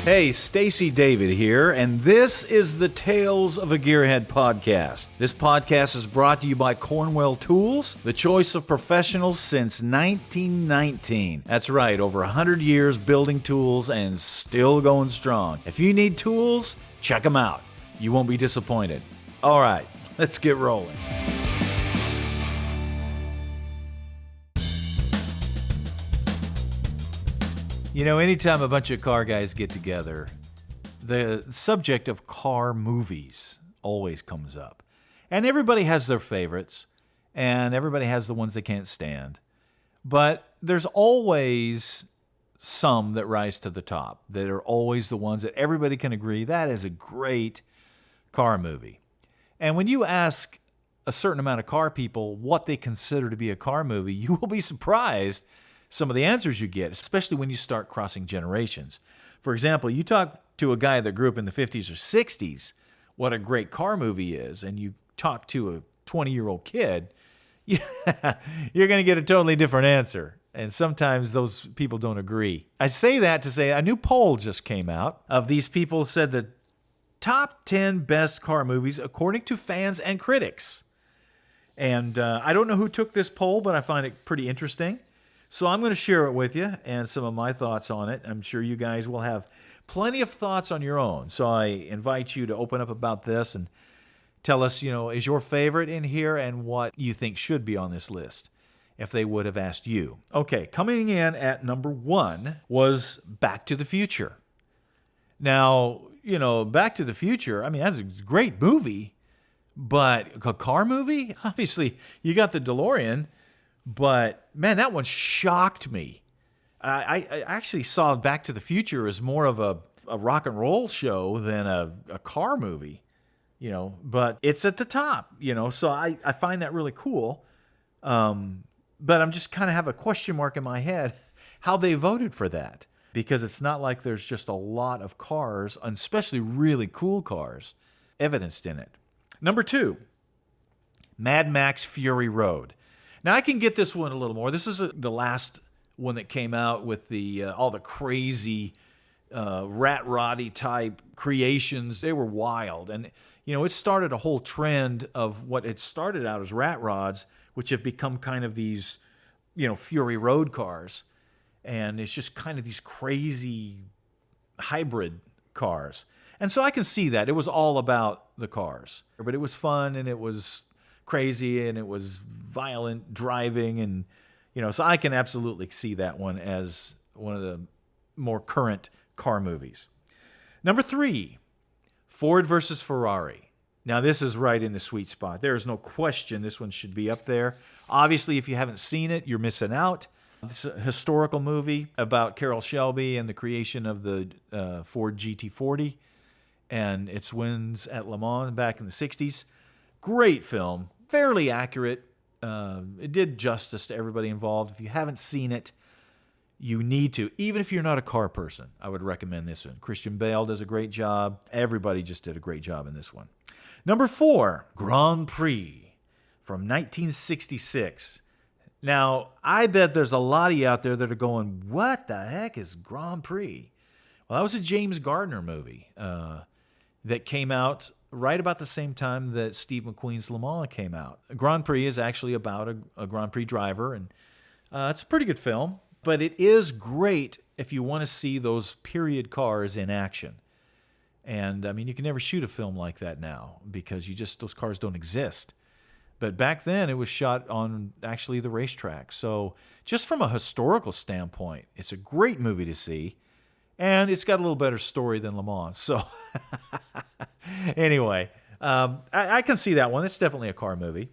Hey, Stacey David here, and this is the Tales of a Gearhead podcast. This podcast is brought to you by Cornwell Tools, the choice of professionals since 1919. That's right, over 100 years building tools and still going strong. If you need tools, check them out. You won't be disappointed. All right, let's get rolling. You know, anytime a bunch of car guys get together, the subject of car movies always comes up. And everybody has their favorites, and everybody has the ones they can't stand. But there's always some that rise to the top, that are always the ones that everybody can agree, that is a great car movie. And when you ask a certain amount of car people what they consider to be a car movie, you will be surprised some of the answers you get, especially when you start crossing generations. For example, you talk to a guy that grew up in the 50s or 60s what a great car movie is, and you talk to a 20-year-old kid, you're going to get a totally different answer. And sometimes those people don't agree. I say that to say a new poll just came out of these people said the top 10 best car movies according to fans and critics. And I don't know who took this poll, but I find it pretty interesting. So I'm going to share it with you and some of my thoughts on it. I'm sure you guys will have plenty of thoughts on your own. So I invite you to open up about this and tell us, is your favorite in here and what you think should be on this list if they would have asked you. Okay, coming in at number 1 was Back to the Future. Now, Back to the Future, that's a great movie, but a car movie? Obviously, you got the DeLorean. But, man, that one shocked me. I actually saw Back to the Future as more of a rock and roll show than a car movie, But it's at the top, so I find that really cool. But I'm just kind of have a question mark in my head how they voted for that. Because it's not like there's just a lot of cars, especially really cool cars, evidenced in it. Number 2, Mad Max Fury Road. Now, I can get this one a little more. This is the last one that came out with the all the crazy rat roddy type creations. They were wild. And, it started a whole trend of what had started out as rat rods, which have become kind of these, Fury Road cars. And it's just kind of these crazy hybrid cars. And so I can see that. It was all about the cars. But it was fun and it was crazy and it was violent driving and so I can absolutely see that one as one of the more current car movies. Number 3, Ford versus Ferrari. Now this is right in the sweet spot. There is no question this one should be up there. Obviously, if you haven't seen it, you're missing out. This is a historical movie about Carroll Shelby and the creation of the Ford GT40 and its wins at Le Mans back in the 60s. Great film. Fairly accurate. It did justice to everybody involved. If you haven't seen it, you need to. Even if you're not a car person, I would recommend this one. Christian Bale does a great job. Everybody just did a great job in this one. Number 4, Grand Prix from 1966. Now, I bet there's a lot of you out there that are going, what the heck is Grand Prix? Well, that was a James Gardner movie that came out right about the same time that Steve McQueen's Le Mans came out. Grand Prix is actually about a Grand Prix driver, and it's a pretty good film, but it is great if you want to see those period cars in action. And, you can never shoot a film like that now because those cars don't exist. But back then, it was shot on actually the racetrack. So just from a historical standpoint, it's a great movie to see. And it's got a little better story than Le Mans. So anyway, I can see that one. It's definitely a car movie.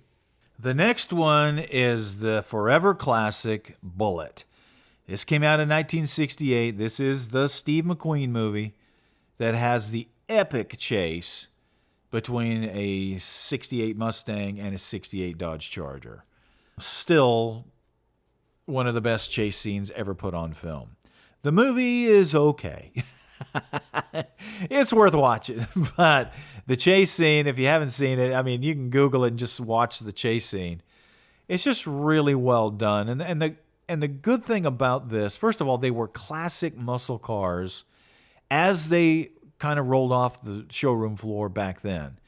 The next one is the forever classic Bullitt. This came out in 1968. This is the Steve McQueen movie that has the epic chase between a 68 Mustang and a 68 Dodge Charger. Still one of the best chase scenes ever put on film. The movie is okay. It's worth watching, but the chase scene, if you haven't seen it, you can Google it and just watch the chase scene. It's just really well done. And the good thing about this, first of all, they were classic muscle cars as they kind of rolled off the showroom floor back then.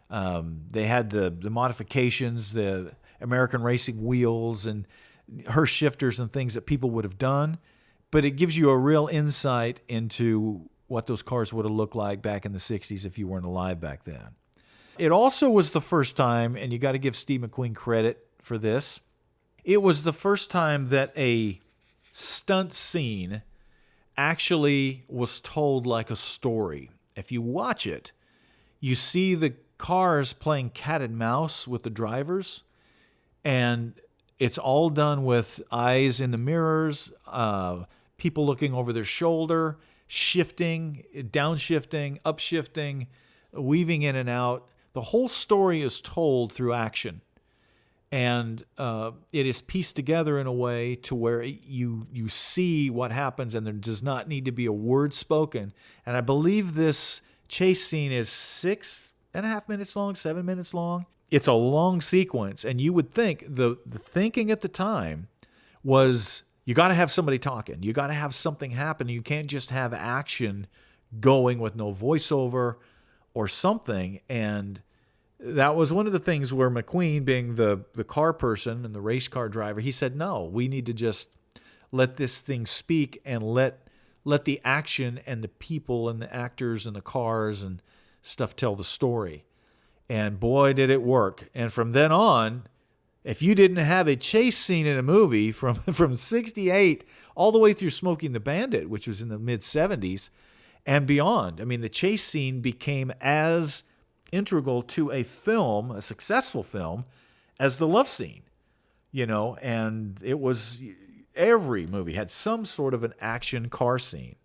They had the modifications, the American racing wheels and Hurst shifters and things that people would have done, but it gives you a real insight into what those cars would have looked like back in the 60s if you weren't alive back then. It also was the first time, and you got to give Steve McQueen credit for this, it was the first time that a stunt scene actually was told like a story. If you watch it, you see the cars playing cat and mouse with the drivers, and it's all done with eyes in the mirrors, people looking over their shoulder, shifting, downshifting, upshifting, weaving in and out. The whole story is told through action. And it is pieced together in a way to where you see what happens, and there does not need to be a word spoken. And I believe this chase scene is 6.5 minutes long, 7 minutes long. It's a long sequence, and you would think the thinking at the time was you got to have somebody talking. You got to have something happen. You can't just have action going with no voiceover or something. And that was one of the things where McQueen, being the car person and the race car driver, he said, no, we need to just let this thing speak and let the action and the people and the actors and the cars and stuff tell the story. And boy, did it work. And from then on, if you didn't have a chase scene in a movie from 68 all the way through Smokey and the Bandit, which was in the mid-70s and beyond, I mean, the chase scene became as integral to a film, a successful film, as the love scene, and it was, every movie had some sort of an action car scene.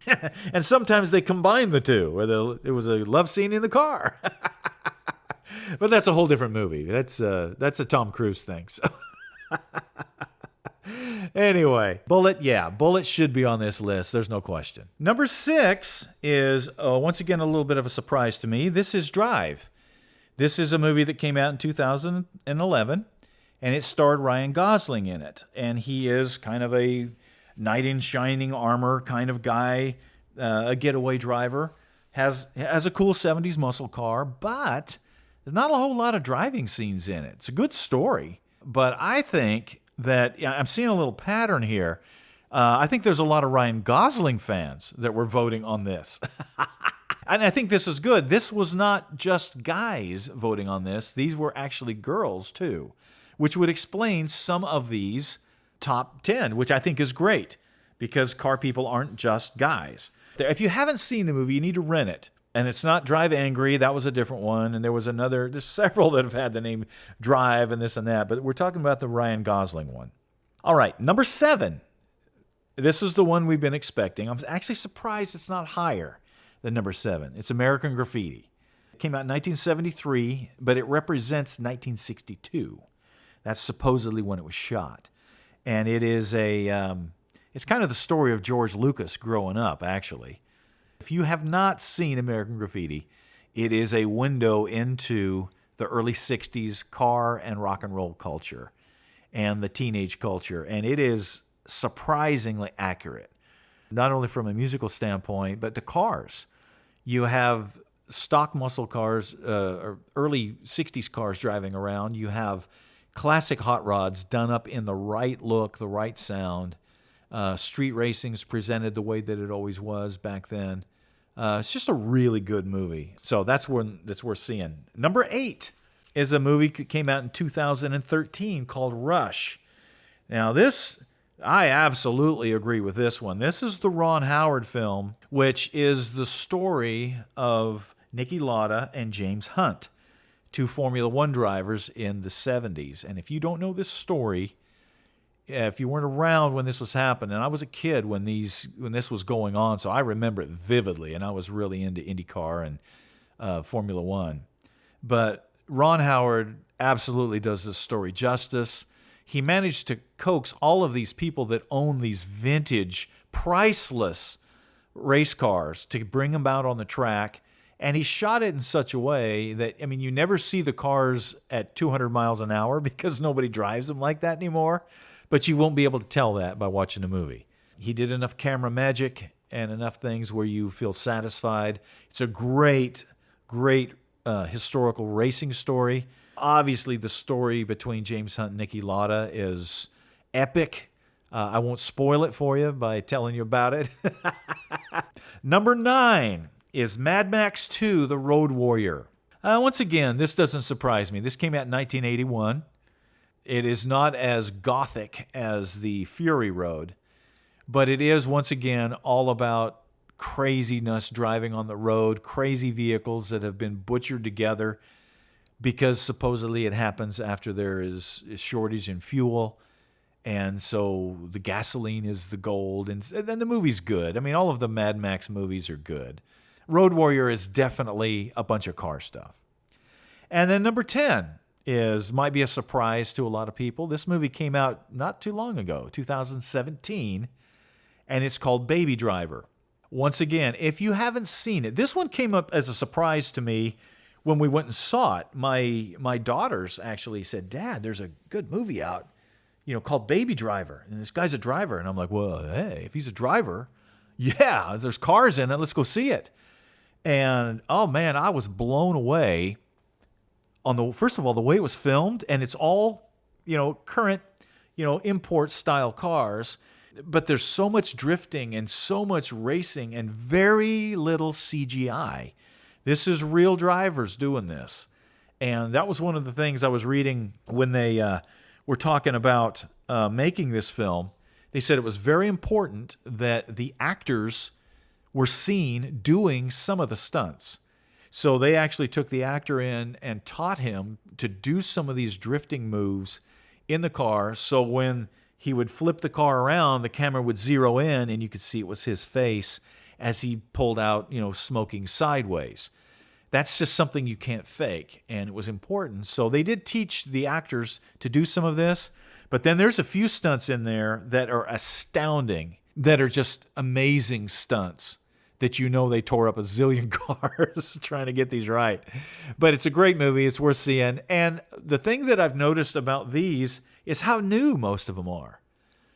And sometimes they combined the two, where it was a love scene in the car. But that's a whole different movie. That's a Tom Cruise thing. So. Anyway, Bullitt should be on this list. There's no question. Number 6 is, once again, a little bit of a surprise to me. This is Drive. This is a movie that came out in 2011, and it starred Ryan Gosling in it. And he is kind of a knight in shining armor kind of guy, a getaway driver, has a cool 70s muscle car, but there's not a whole lot of driving scenes in it. It's a good story, but I think that I'm seeing a little pattern here. I think there's a lot of Ryan Gosling fans that were voting on this. And I think this is good. This was not just guys voting on this. These were actually girls, too, which would explain some of these top 10, which I think is great because car people aren't just guys. If you haven't seen the movie, you need to rent it. And it's not Drive Angry. That was a different one. And there's several that have had the name Drive and this and that. But we're talking about the Ryan Gosling one. All right, number 7. This is the one we've been expecting. I'm actually surprised it's not higher than number 7. It's American Graffiti. It came out in 1973, but it represents 1962. That's supposedly when it was shot. And it is it's kind of the story of George Lucas growing up, actually. If you have not seen American Graffiti, it is a window into the early 60s car and rock and roll culture and the teenage culture. And it is surprisingly accurate, not only from a musical standpoint, but the cars. You have stock muscle cars, or early 60s cars driving around. You have classic hot rods done up in the right look, the right sound. Street racing is presented the way that it always was back then. It's just a really good movie. So that's worth seeing. Number 8 is a movie that came out in 2013 called Rush. Now this, I absolutely agree with this one. This is the Ron Howard film, which is the story of Niki Lauda and James Hunt, two Formula One drivers in the 70s. And if you don't know this story, if you weren't around when this was happening, I was a kid when this was going on, so I remember it vividly, and I was really into IndyCar and Formula One. But Ron Howard absolutely does this story justice. He managed to coax all of these people that own these vintage, priceless race cars to bring them out on the track, and he shot it in such a way that, I mean, you never see the cars at 200 miles an hour because nobody drives them like that anymore. But you won't be able to tell that by watching the movie. He did enough camera magic and enough things where you feel satisfied. It's a great, great historical racing story. Obviously, the story between James Hunt and Niki Lauda is epic. I won't spoil it for you by telling you about it. Number 9 is Mad Max 2, The Road Warrior. Once again, this doesn't surprise me. This came out in 1981. It is not as gothic as the Fury Road, but it is, once again, all about craziness driving on the road, crazy vehicles that have been butchered together because supposedly it happens after there is shortage in fuel. And so the gasoline is the gold. And then the movie's good. I mean, all of the Mad Max movies are good. Road Warrior is definitely a bunch of car stuff. And then number 10 might be a surprise to a lot of people. This movie came out not too long ago, 2017, and it's called Baby Driver. Once again, if you haven't seen it, this one came up as a surprise to me when we went and saw it. My daughters actually said, "Dad, there's a good movie out, called Baby Driver, and this guy's a driver." And I'm like, "Well, hey, if he's a driver, yeah, there's cars in it. Let's go see it." And oh man, I was blown away on first of all, the way it was filmed, and it's all, current, import style cars, but there's so much drifting and so much racing and very little CGI. This is real drivers doing this. And that was one of the things I was reading when they were talking about making this film. They said it was very important that the actors were seen doing some of the stunts. So they actually took the actor in and taught him to do some of these drifting moves in the car. So when he would flip the car around, the camera would zero in and you could see it was his face as he pulled out, smoking sideways. That's just something you can't fake, and it was important. So they did teach the actors to do some of this, but then there's a few stunts in there that are astounding, that are just amazing stunts that they tore up a zillion cars trying to get these right. But it's a great movie. It's worth seeing. And the thing that I've noticed about these is how new most of them are.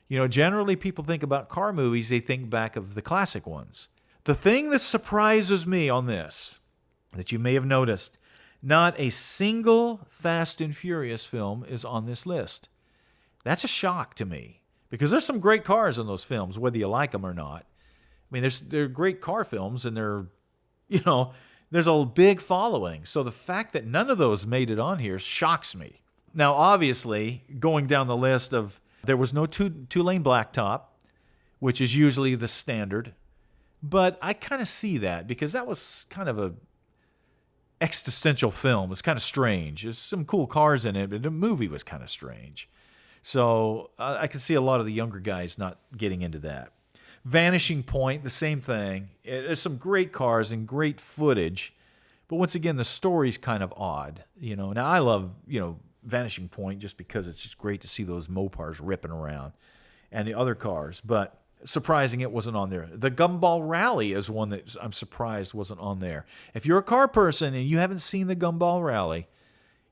Generally people think about car movies, they think back of the classic ones. The thing that surprises me on this, that you may have noticed, not a single Fast and Furious film is on this list. That's a shock to me, because there's some great cars in those films, whether you like them or not. I mean, they're great car films, and there's a big following. So the fact that none of those made it on here shocks me. Now, obviously, going down the list there was no two-lane blacktop, which is usually the standard. But I kind of see that, because that was kind of a existential film. It's kind of strange. There's some cool cars in it, but the movie was kind of strange. So I can see a lot of the younger guys not getting into that. Vanishing Point, the same thing. There's some great cars and great footage, but once again, the story's kind of odd. Now I love, Vanishing Point just because it's just great to see those Mopars ripping around and the other cars, but surprising it wasn't on there. The Gumball Rally is one that I'm surprised wasn't on there. If you're a car person and you haven't seen the Gumball Rally,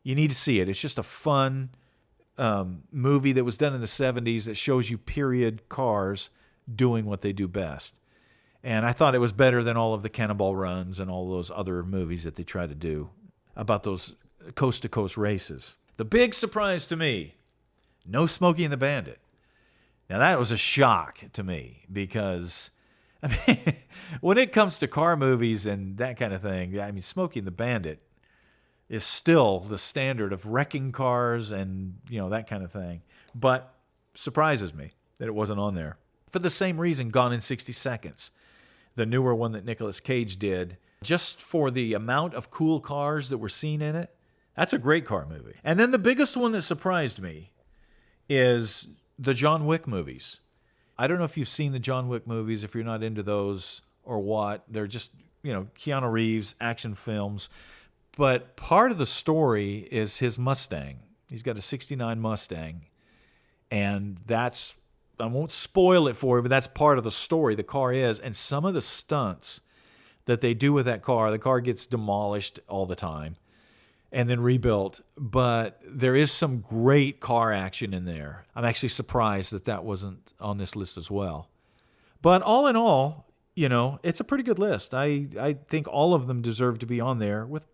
you need to see it. It's just a fun movie that was done in the 70s that shows you period cars doing what they do best. And I thought it was better than all of the Cannonball Runs and all those other movies that they try to do about those coast-to-coast races. The big surprise to me, no Smokey and the Bandit. Now, that was a shock to me because, when it comes to car movies and that kind of thing, Smokey and the Bandit is still the standard of wrecking cars and, that kind of thing. But surprises me that it wasn't on there. For the same reason, Gone in 60 Seconds, the newer one that Nicolas Cage did, just for the amount of cool cars that were seen in it, that's a great car movie. And then the biggest one that surprised me is the John Wick movies. I don't know if you've seen the John Wick movies, if you're not into those or what. They're just, Keanu Reeves, action films. But part of the story is his Mustang. He's got a 69 Mustang. And I won't spoil it for you, but that's part of the story. The car is. And some of the stunts that they do with that car, the car gets demolished all the time and then rebuilt. But there is some great car action in there. I'm actually surprised that wasn't on this list as well. But all in all, it's a pretty good list. I think all of them deserve to be on there, with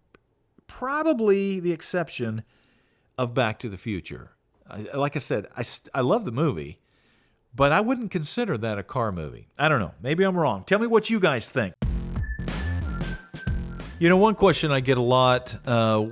probably the exception of Back to the Future. Like I said, I love the movie, but I wouldn't consider that a car movie. I don't know. Maybe I'm wrong. Tell me what you guys think. One question I get a lot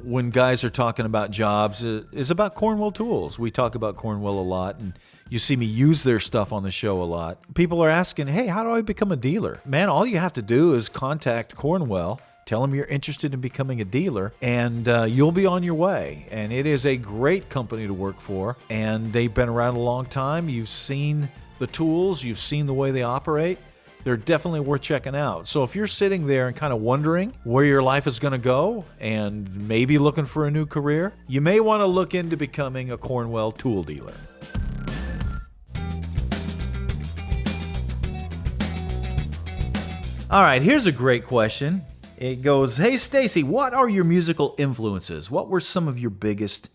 when guys are talking about jobs is about Cornwell Tools. We talk about Cornwell a lot, and you see me use their stuff on the show a lot. People are asking, hey, how do I become a dealer? Man, all you have to do is contact Cornwell, tell them you're interested in becoming a dealer, and you'll be on your way. And it is a great company to work for, and they've been around a long time. You've seen the tools, you've seen the way they operate. They're definitely worth checking out. So if you're sitting there and kind of wondering where your life is going to go and maybe looking for a new career, you may want to look into becoming a Cornwell tool dealer. All right, here's a great question. It goes, hey, Stacey, what are your musical influences? What were some of your biggest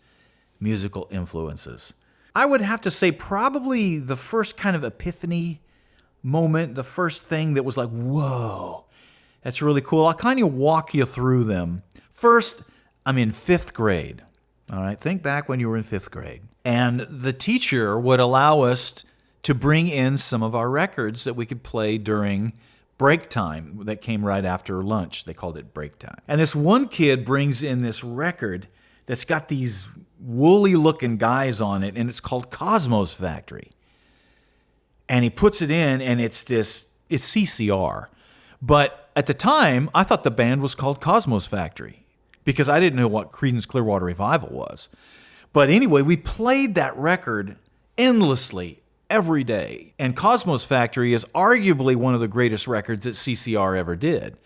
musical influences? I would have to say probably the first kind of epiphany moment, the first thing that was like, whoa, that's really cool. I'll kind of walk you through them. First, I'm in 5th grade. All right, think back when you were in 5th grade. And the teacher would allow us to bring in some of our records that we could play during break time that came right after lunch. They called it break time. And this one kid brings in this record that's got these woolly looking guys on it, and it's called Cosmo's Factory. And he puts it in, and it's CCR. But at the time, I thought the band was called Cosmo's Factory because I didn't know what Creedence Clearwater Revival was. But anyway, we played that record endlessly every day. And Cosmo's Factory is arguably one of the greatest records that CCR ever did.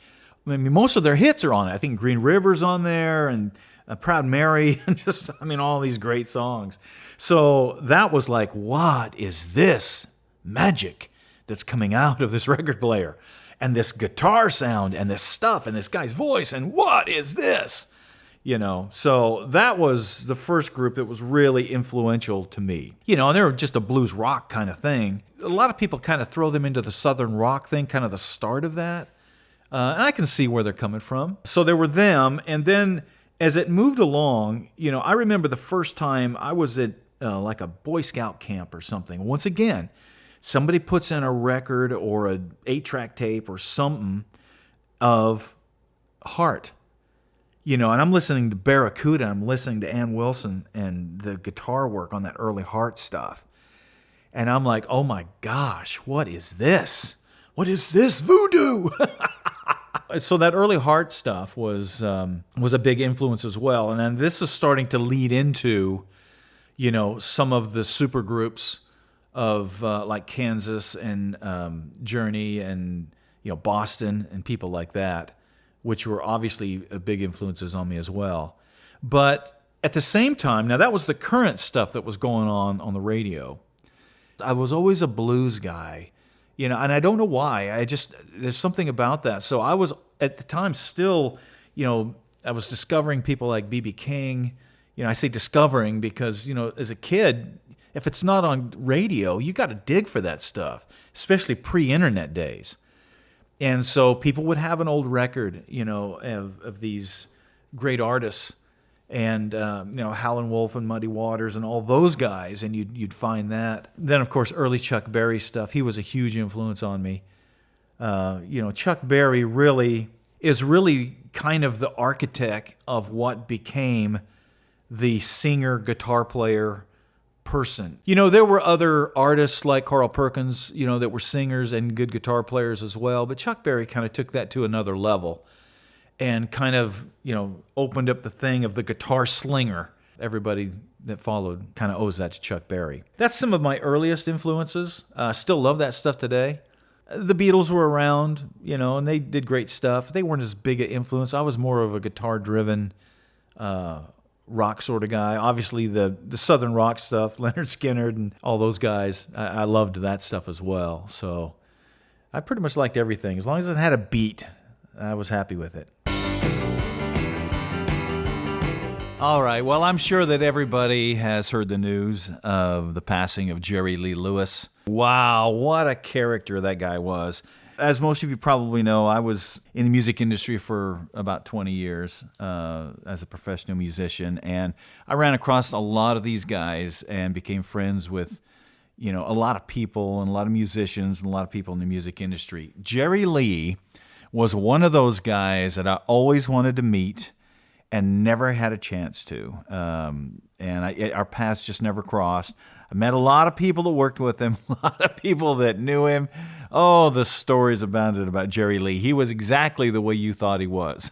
I mean, most of their hits are on it. I think Green River's on there, and Proud Mary, and all these great songs. So that was like, what is this magic that's coming out of this record player? And this guitar sound, and this stuff, and this guy's voice, and what is this? So that was the first group that was really influential to me. And they were just a blues rock kind of thing. A lot of people kind of throw them into the southern rock thing, kind of the start of that. And I can see where they're coming from. So there were them, and then as it moved along, I remember the first time I was at like a Boy Scout camp or something. Once again, somebody puts in a record or a 8-track tape or something of Heart. And I'm listening to Barracuda, I'm listening to Ann Wilson and the guitar work on that early Heart stuff. And I'm like, oh my gosh, what is this? What is this voodoo? So that early Heart stuff was a big influence as well. And then this is starting to lead into, some of the super groups of like Kansas and Journey and, Boston and people like that, which were obviously big influences on me as well. But at the same time, now that was the current stuff that was going on the radio. I was always a blues guy, and I don't know why. There's something about that. So I was, at the time, still, I was discovering people like B.B. King. I say discovering because, as a kid, if it's not on radio, you got to dig for that stuff, especially pre-internet days. And so people would have an old record, of these great artists, and Howlin' Wolf and Muddy Waters and all those guys, and you'd find that. Then, of course, early Chuck Berry stuff. He was a huge influence on me. Chuck Berry is really kind of the architect of what became the singer, guitar player person. There were other artists like Carl Perkins, that were singers and good guitar players as well, but Chuck Berry kind of took that to another level and kind of, opened up the thing of the guitar slinger. Everybody that followed kind of owes that to Chuck Berry. That's some of my earliest influences. Still love that stuff today. The Beatles were around, and they did great stuff. They weren't as big an influence. I was more of a guitar-driven rock sort of guy. Obviously, the southern rock stuff, Leonard Skinner and all those guys, I loved that stuff as well. So I pretty much liked everything. As long as it had a beat, I was happy with it. All right, well, I'm sure that everybody has heard the news of the passing of Jerry Lee Lewis. Wow, what a character that guy was. As most of you probably know, I was in the music industry for about 20 years as a professional musician, and I ran across a lot of these guys and became friends with, a lot of people and a lot of musicians and a lot of people in the music industry. Jerry Lee was one of those guys that I always wanted to meet and never had a chance to. Our paths just never crossed. I met a lot of people that worked with him, a lot of people that knew him. Oh, the stories abounded about Jerry Lee. He was exactly the way you thought he was.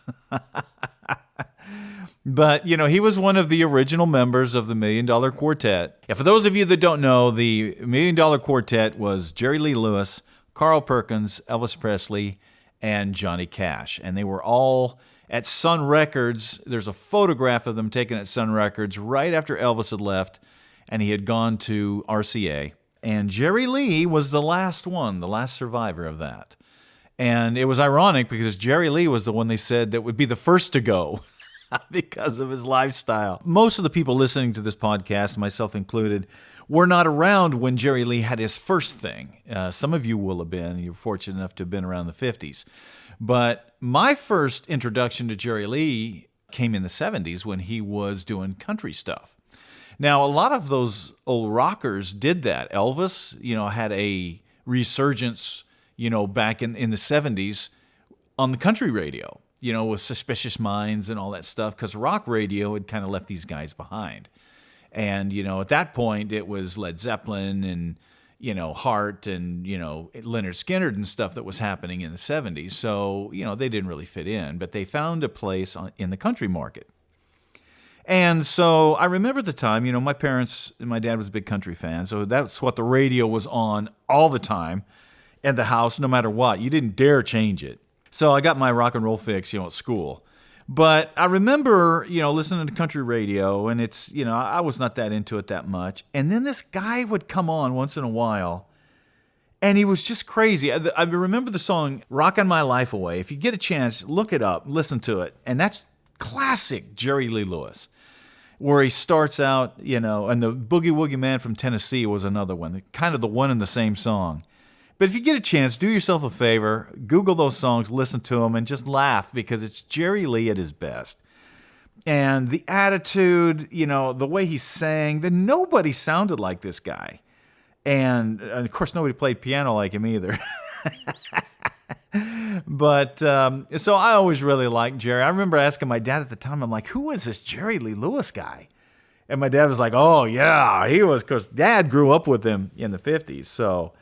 But, he was one of the original members of the $1 Million Quartet. And for those of you that don't know, the $1 Million Quartet was Jerry Lee Lewis, Carl Perkins, Elvis Presley, and Johnny Cash. And they were all at Sun Records. There's a photograph of them taken at Sun Records right after Elvis had left and he had gone to RCA. And Jerry Lee was the last one, the last survivor of that. And it was ironic because Jerry Lee was the one they said that would be the first to go because of his lifestyle. Most of the people listening to this podcast, myself included, were not around when Jerry Lee had his first thing. Some of you will have been. You're fortunate enough to have been around the 50s. But my first introduction to Jerry Lee came in the 70s when he was doing country stuff. Now, a lot of those old rockers did that. Elvis, had a resurgence, back in the 70s on the country radio, with Suspicious Minds and all that stuff, because rock radio had kind of left these guys behind. And, at that point, it was Led Zeppelin and, Heart and, Leonard Skinner and stuff that was happening in the 70s. So, they didn't really fit in, but they found a place in the country market. And so I remember the time, my parents and my dad was a big country fan, so that's what the radio was on all the time in the house, no matter what. You didn't dare change it. So I got my rock and roll fix, at school. But I remember, listening to country radio, and it's, I was not that into it that much. And then this guy would come on once in a while, and he was just crazy. I remember the song Rockin' My Life Away. If you get a chance, look it up, listen to it. And that's classic Jerry Lee Lewis, where he starts out, and the Boogie Woogie Man from Tennessee was another one, kind of the one in the same song. But if you get a chance, do yourself a favor, Google those songs, listen to them, and just laugh because it's Jerry Lee at his best. And the attitude, the way he sang, nobody sounded like this guy. And of course, nobody played piano like him either. But so I always really liked Jerry. I remember asking my dad at the time, I'm like, who is this Jerry Lee Lewis guy? And my dad was like, oh, yeah, he was, because Dad grew up with him in the 50s. So,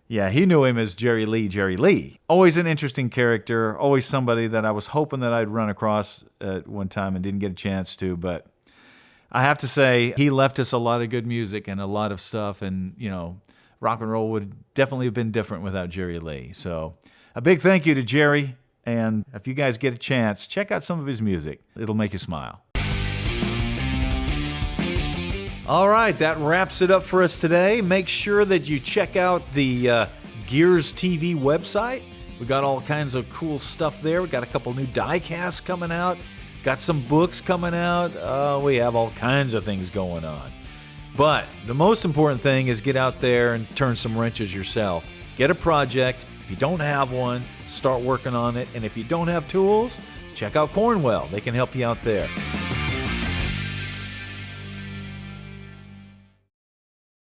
yeah, he knew him as Jerry Lee, Jerry Lee. Always an interesting character, always somebody that I was hoping that I'd run across at one time and didn't get a chance to. But I have to say, he left us a lot of good music and a lot of stuff. And, rock and roll would definitely have been different without Jerry Lee. So a big thank you to Jerry, and if you guys get a chance, check out some of his music. It'll make you smile. All right, that wraps it up for us today. Make sure that you check out the Gears TV website. We got all kinds of cool stuff there. We got a couple new die casts coming out, got some books coming out. We have all kinds of things going on. But the most important thing is get out there and turn some wrenches yourself. Get a project. If you don't have one, start working on it. And if you don't have tools, check out Cornwell. They can help you out there.